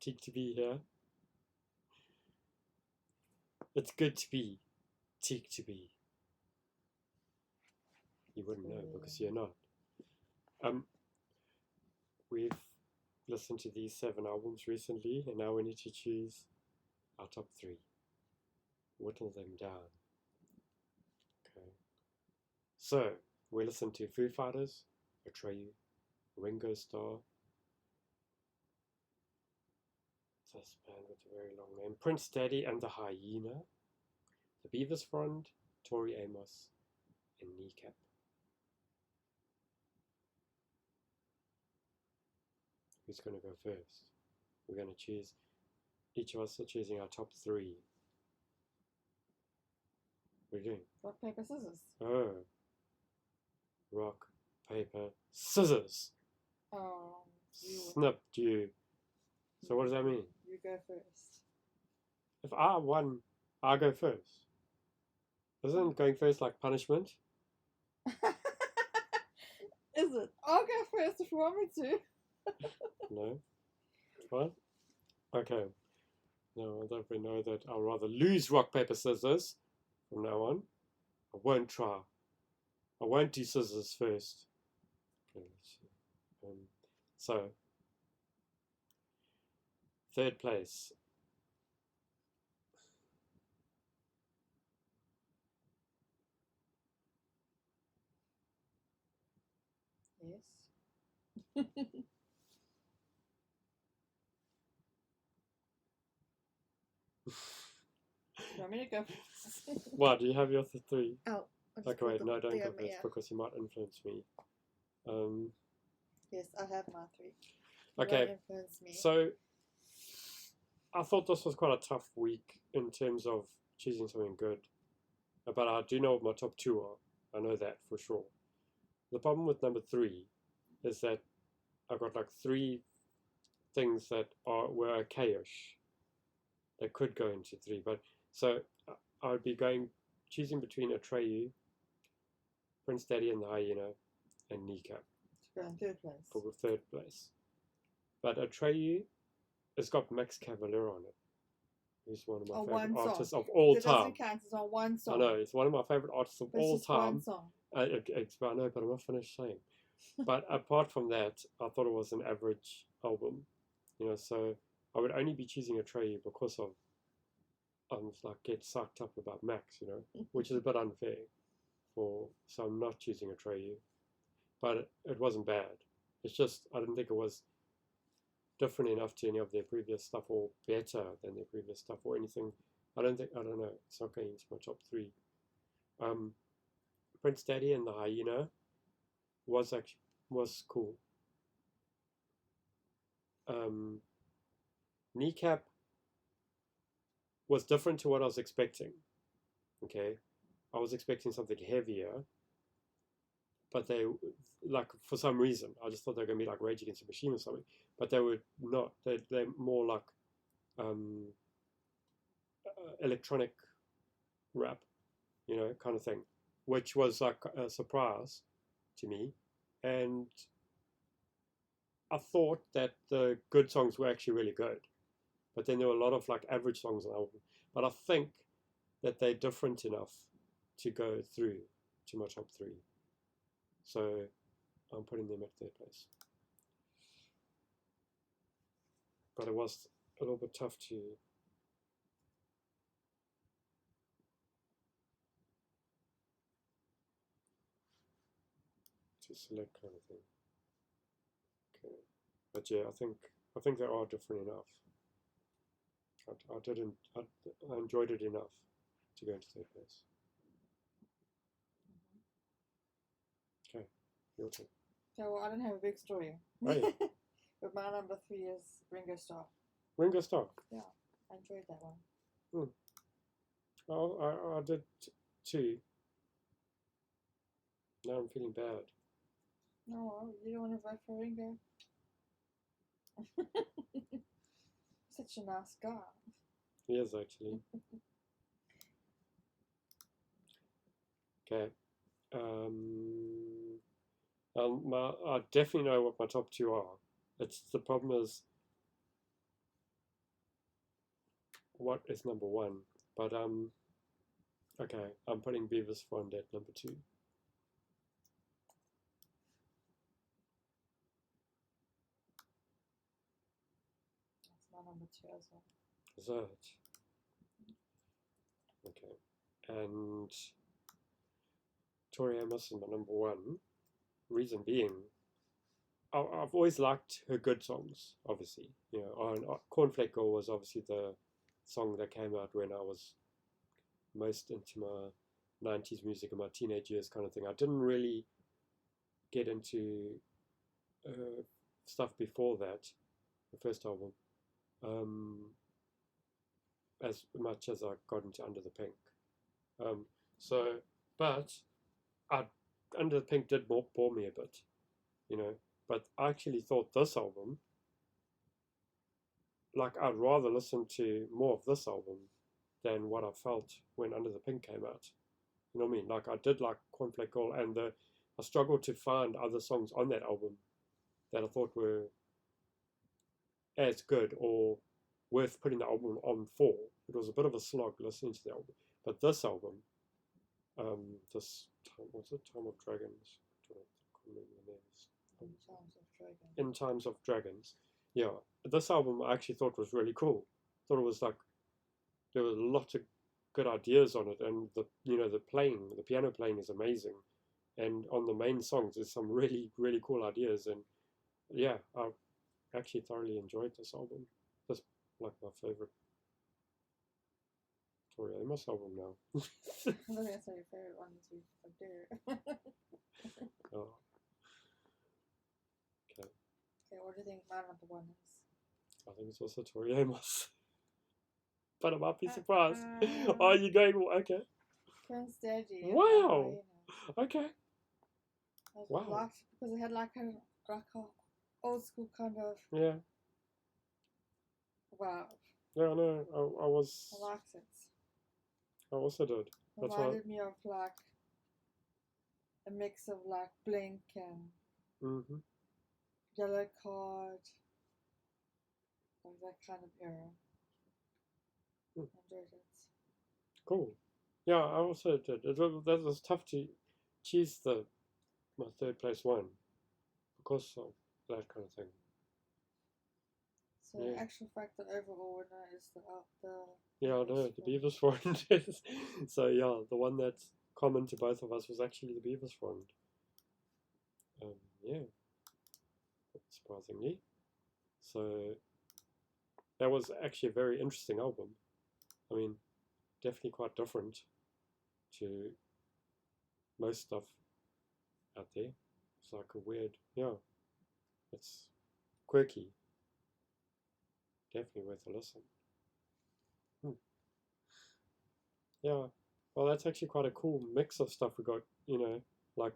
Teak to be here. It's good to be. Teak to be. You wouldn't know because you're not. We've listened to these 7 albums recently, and now we need to choose our top 3. Whittle them down. Okay. So, we listened to Foo Fighters, Atreyu, Ringo Starr, this band with a very long name, Prince Daddy and the Hyena, the Bevis Frond, Tori, Amos, and KNEECAP. Who's going to go first? We're going to choose, each of us are choosing our top 3. What are you doing? Rock, paper, scissors. Oh. Rock, paper, scissors. Oh. Snipped you. So what does that mean? You go first. If I won, I go first. Isn't going first like punishment? Is it? I'll go first if you want me to. No. What? Okay. No, I don't know that I'll rather lose rock, paper, scissors from now on. I won't try. I won't do scissors first. Okay, let's see. So, 3rd place. Yes. You want me to go first? What? Do you have your 3? Oh. Okay, wait, no, don't go first because you might influence me. Yes, I have my 3. Okay, so I thought this was quite a tough week in terms of choosing something good. But I do know what my top 2 are. I know that for sure. The problem with number 3 is that I've got like 3 things that were okay-ish. They could go into 3, but so I would be choosing between Atreyu, Prince Daddy and the Hyena, and KNEECAP. Go in 3rd place. For the 3rd place. But Atreyu has got Max Cavalera on it. He's one of my favorite artists of all time. It doesn't count, it's on one song. I know, it's one of my favorite artists of all time. One song. I know, but I'm not finished saying. But apart from that, I thought it was an average album. So I would only be choosing Atreyu because of get sucked up about Max, which is a bit unfair. So I'm not choosing Atreyu. But it wasn't bad. It's just I didn't think it was different enough to any of their previous stuff or better than their previous stuff or anything. I don't know. It's not going into my top 3. Prince Daddy and the Hyena was cool. KNEECAP was different to what I was expecting. Okay, I was expecting something heavier, but they for some reason I just thought they were going to be like Rage Against the Machine or something, but they were not. They're more like electronic rap, kind of thing, which was like a surprise to me. And I thought that the good songs were actually really good, but then there were a lot of like average songs on the album. But I think that they're different enough to go through to my top 3. So I'm putting them at 3rd place. But it was a little bit tough to select, kind of thing. Okay, but yeah, I think they are different enough. I enjoyed it enough to go into 3rd place. Okay, your turn. Okay, well, I don't have a big story. Oh, yeah. But my number 3 is Ringo Starr. Ringo Starr? Yeah, I enjoyed that one. Oh, I did too. Now I'm feeling bad. No, you don't want to vote for Ringo? Such a nice guy. He is, actually. Okay. I definitely know what my top 2 are. The problem is what is number 1. But okay, I'm putting Bevis Frond at number 2. That's my number 2 as well. Is that? Okay. And Tori Amos is my number 1. Reason being, I've always liked her good songs, obviously. You know, Cornflake Girl was obviously the song that came out when I was most into my 90s music in my teenage years kind of thing. I didn't really get into stuff before that, the first album, as much as I got into Under the Pink. But Under the Pink did bore me a bit, you know. But I actually thought this album, like, I'd rather listen to more of this album than what I felt when Under the Pink came out. You know what I mean? Like, I did like Cornflake Girl, and I struggled to find other songs on that album that I thought were as good or worth putting the album on for. It was a bit of a slog listening to the album. But this album, this time, what's it? Time of Dragons. I can't remember the names. In Times of Dragons. Yeah, this album I actually thought was really cool. Thought it was like, there was lots of good ideas on it, and the piano playing is amazing, and on the main songs there's some really, really cool ideas, and yeah, I actually thoroughly enjoyed this album. That's like my favorite Tori Amos album now. I think that's your favorite one this week. I do. Oh. Okay. Okay, what do you think my number 1 is? I think it's also Tori Amos. But I might be surprised. Oh, you're going, okay. Can't Stand You. Wow. Okay. I liked it because it had like a old school kind of. Yeah. Wow. Yeah, I know. I liked it. I also did. That's reminded me of like a mix of like Blink and Yellow Card, like that kind of era. I enjoyed it. Cool. Yeah, I also did. That was tough to choose my third place one because of that kind of thing. So the actual fact that overall winner is the yeah, I know, the Bevis Frond is. So yeah, the one that's common to both of us was actually the Bevis Frond. Yeah, surprisingly. So that was actually a very interesting album. I mean, definitely quite different to most stuff out there. It's like a weird, yeah, it's quirky. Definitely worth a listen. Yeah, well, that's actually quite a cool mix of stuff we got, you know, like,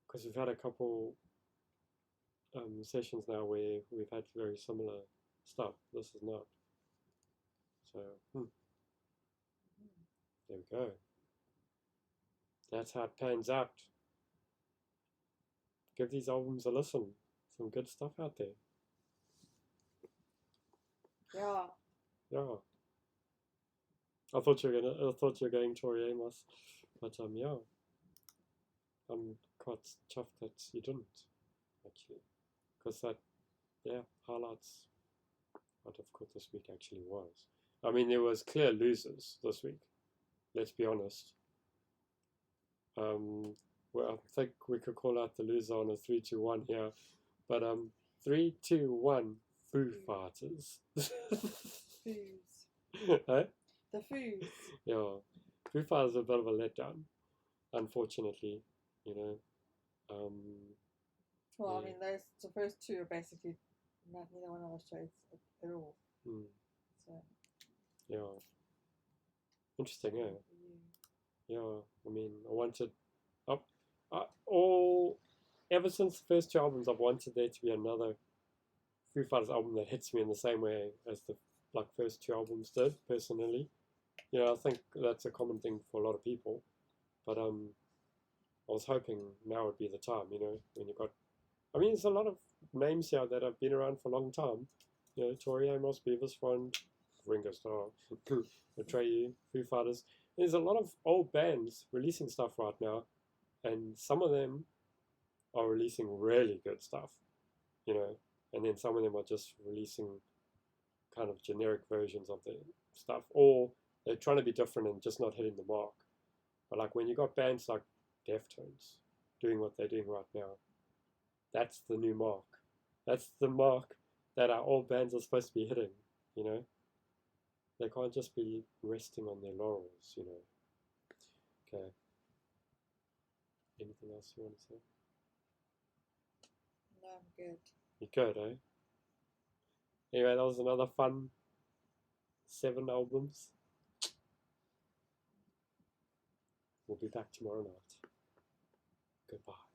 because we've had a couple sessions now where we've had very similar stuff. This is not. So, there we go. That's how it pans out. Give these albums a listen. Some good stuff out there. Yeah. Yeah. I thought you were going Tori Amos, but yeah. I'm quite chuffed that you didn't, actually, because that, yeah, highlights how difficult this week actually was. I mean, there was clear losers this week. Let's be honest. Well, I think we could call out the loser on a 3-2-1 here, but 3-2-1 Foo Fighters. Foos. Huh? The Foos. Yeah, Foo Fighters are a bit of a letdown, unfortunately. You know. Well, yeah. I mean, the first two are basically neither one of us chose at all. So. Yeah. Interesting, yeah. Yeah, I mean, I wanted ever since the first two albums, I've wanted there to be another Foo Fighters album that hits me in the same way as the first two albums did, personally. You know, I think that's a common thing for a lot of people, but I was hoping now would be the time, you know, when you got, I mean, there's a lot of names here that have been around for a long time, You know, Tori, Amos, Bevis, Frond, Ringo, Starr, Atreyu, Foo Fighters. There's a lot of old bands releasing stuff right now, and some of them are releasing really good stuff, you know, and then some of them are just releasing kind of generic versions of the stuff, or they're trying to be different and just not hitting the mark. But like when you got bands like Deftones doing what they're doing right now, that's the new mark. That's the mark that our old bands are supposed to be hitting, you know. They can't just be resting on their laurels, you know. Okay. Anything else you want to say? No, I'm good. You're good, eh? Anyway, that was another fun 7 albums. We'll be back tomorrow night. Goodbye.